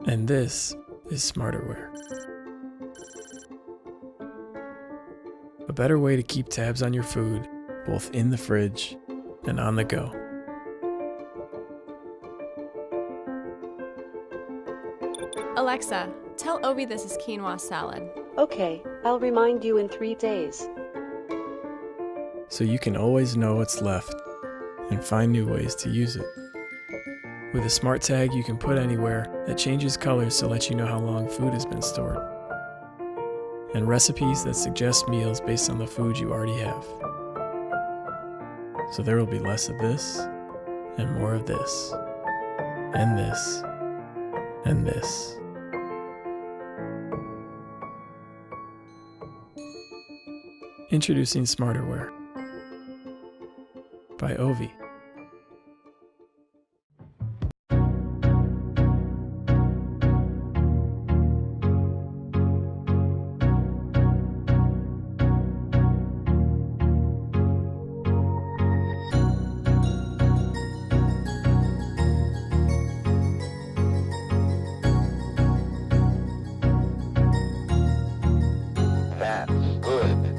And this is Smarterware. A better way to keep tabs on your food, both in the fridge and on the go. Alexa, tell Obi this is quinoa salad. Okay, I'll remind you in 3 days. So you can always know what's left and find new ways to use it. With a smart tag you can put anywhere that changes colors to let you know how long food has been stored. And recipes that suggest meals based on the food you already have. So there will be less of this, and more of this, and this, and this. Introducing Smarterware by Ovi. That's good.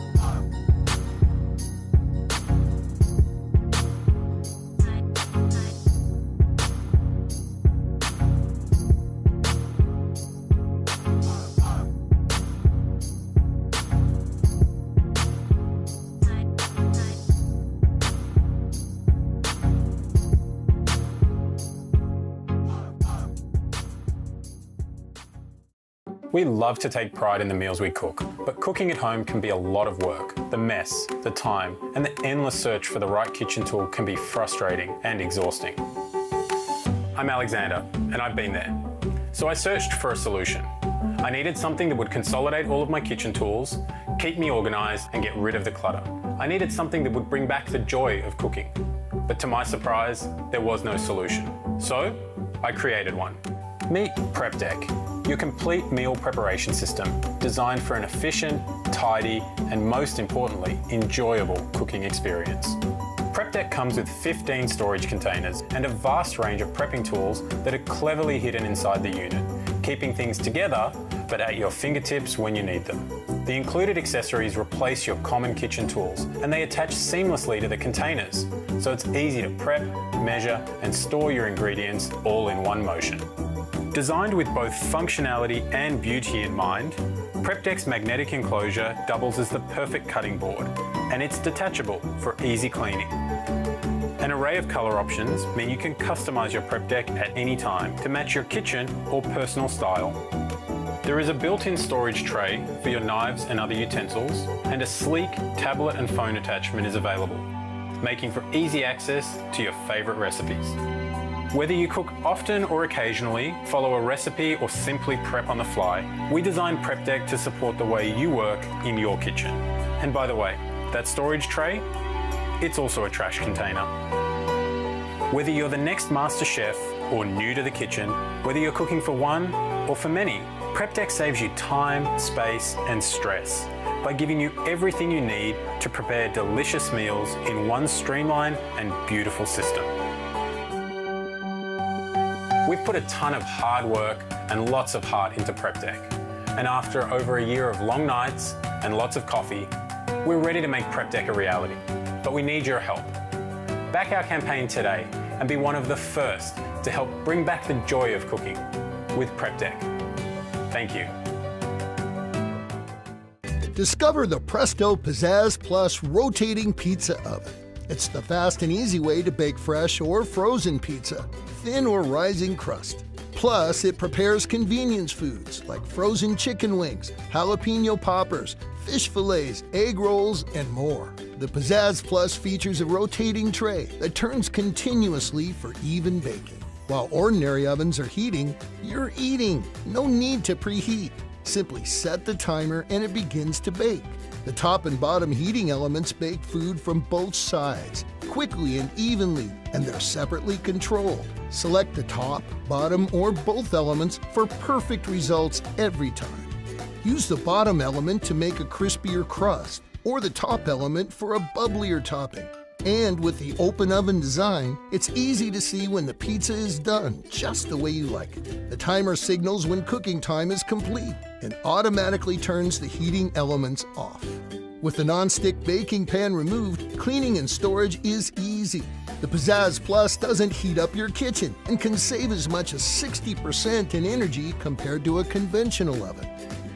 We love to take pride in the meals we cook, but cooking at home can be a lot of work. The mess, the time, and the endless search for the right kitchen tool can be frustrating and exhausting. I'm Alexander, and I've been there. So I searched for a solution. I needed something that would consolidate all of my kitchen tools, keep me organized, and get rid of the clutter. I needed something that would bring back the joy of cooking. But to my surprise, there was no solution. So I created one. Meet PrepDeck, your complete meal preparation system designed for an efficient, tidy, and most importantly, enjoyable cooking experience. PrepDeck comes with 15 storage containers and a vast range of prepping tools that are cleverly hidden inside the unit, keeping things together but at your fingertips when you need them. The included accessories replace your common kitchen tools and they attach seamlessly to the containers, so it's easy to prep, measure, and store your ingredients all in one motion. Designed with both functionality and beauty in mind, PrepDeck's magnetic enclosure doubles as the perfect cutting board, and it's detachable for easy cleaning. An array of colour options mean you can customise your PrepDeck at any time to match your kitchen or personal style. There is a built-in storage tray for your knives and other utensils, and a sleek tablet and phone attachment is available, making for easy access to your favourite recipes. Whether you cook often or occasionally, follow a recipe or simply prep on the fly, we designed PrepDeck to support the way you work in your kitchen. And by the way, that storage tray, it's also a trash container. Whether you're the next master chef or new to the kitchen, whether you're cooking for one or for many, PrepDeck saves you time, space, and stress by giving you everything you need to prepare delicious meals in one streamlined and beautiful system. We've put a ton of hard work and lots of heart into PrepDeck. And after over a year of long nights and lots of coffee, we're ready to make PrepDeck a reality. But we need your help. Back our campaign today and be one of the first to help bring back the joy of cooking with PrepDeck. Thank you. Discover the Presto Pizzazz Plus rotating pizza oven. It's the fast and easy way to bake fresh or frozen pizza, thin or rising crust. Plus, it prepares convenience foods like frozen chicken wings, jalapeno poppers, fish fillets, egg rolls, and more. The Pizzazz Plus features a rotating tray that turns continuously for even baking. While ordinary ovens are heating, you're eating. No need to preheat. Simply set the timer and it begins to bake. The top and bottom heating elements bake food from both sides, quickly and evenly, and they're separately controlled. Select the top, bottom, or both elements for perfect results every time. Use the bottom element to make a crispier crust, or the top element for a bubblier topping. And with the open oven design, it's easy to see when the pizza is done just the way you like it. The timer signals when cooking time is complete and automatically turns the heating elements off. With the non-stick baking pan removed, cleaning and storage is easy. The Pizzazz Plus doesn't heat up your kitchen and can save as much as 60% in energy compared to a conventional oven.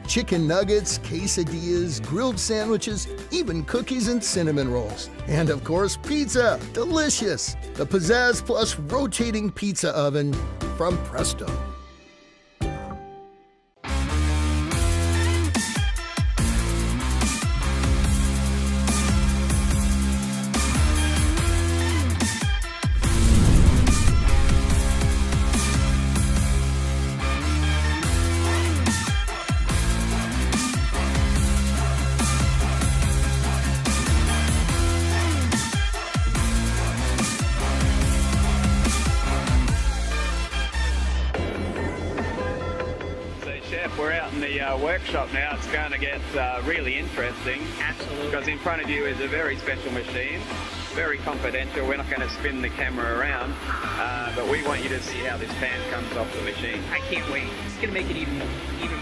Chicken nuggets, quesadillas, grilled sandwiches, even cookies and cinnamon rolls. And of course, pizza! Delicious! The Pizzazz Plus rotating pizza oven from Presto. We're out in the workshop now. It's going to get really interesting. Absolutely. Because in front of you is a very special machine, very confidential. We're not going to spin the camera around, but we want you to see how this pan comes off the machine. I can't wait. It's going to make it even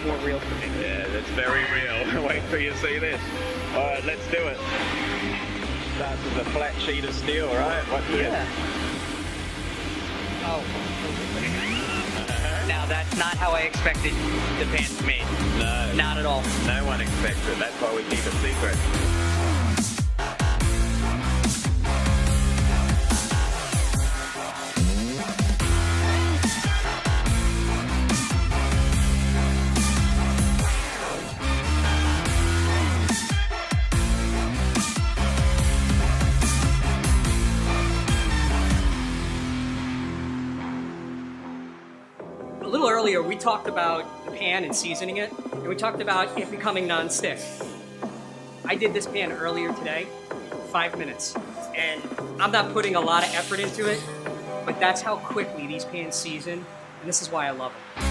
more real for me. Yeah, that's very real. Wait till you see this. All right, let's do it. Starts with a flat sheet of steel, right? Yeah. Oh. Now, that's not how I expected the pan to be. No. Not at all. No one expects it. That's why we keep it secret. A little earlier, we talked about the pan and seasoning it, and we talked about it becoming non-stick. I did this pan earlier today, 5 minutes, and I'm not putting a lot of effort into it, but that's how quickly these pans season, and this is why I love them.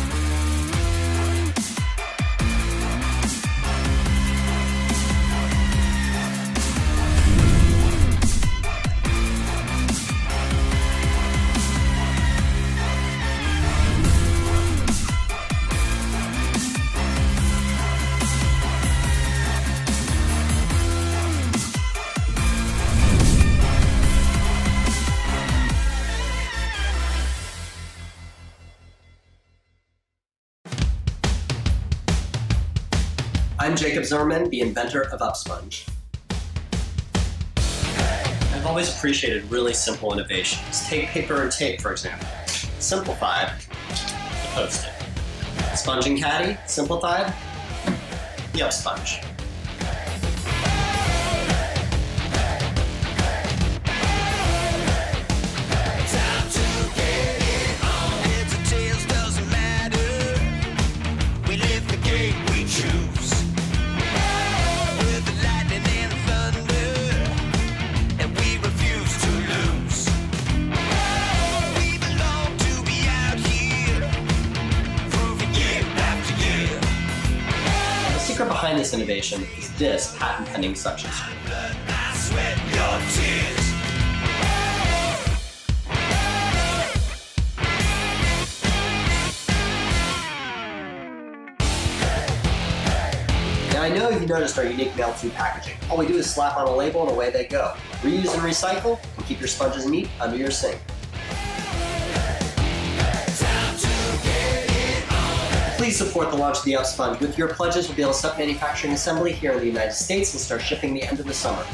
I'm Jacob Zimmerman, the inventor of Upsponge. I've always appreciated really simple innovations. Take paper and tape, for example. Simplified, the Post-it. Sponge and Caddy, simplified, the Upsponge. The secret behind this innovation is this patent-pending suction strip. Now I know you've noticed our unique mail tube packaging. All we do is slap on a label and away they go. Reuse and recycle, and keep your sponges neat under your sink. Please support the launch of the Upsponge. With your pledges, we'll be able to start manufacturing assembly here in the United States and start shipping the end of the summer.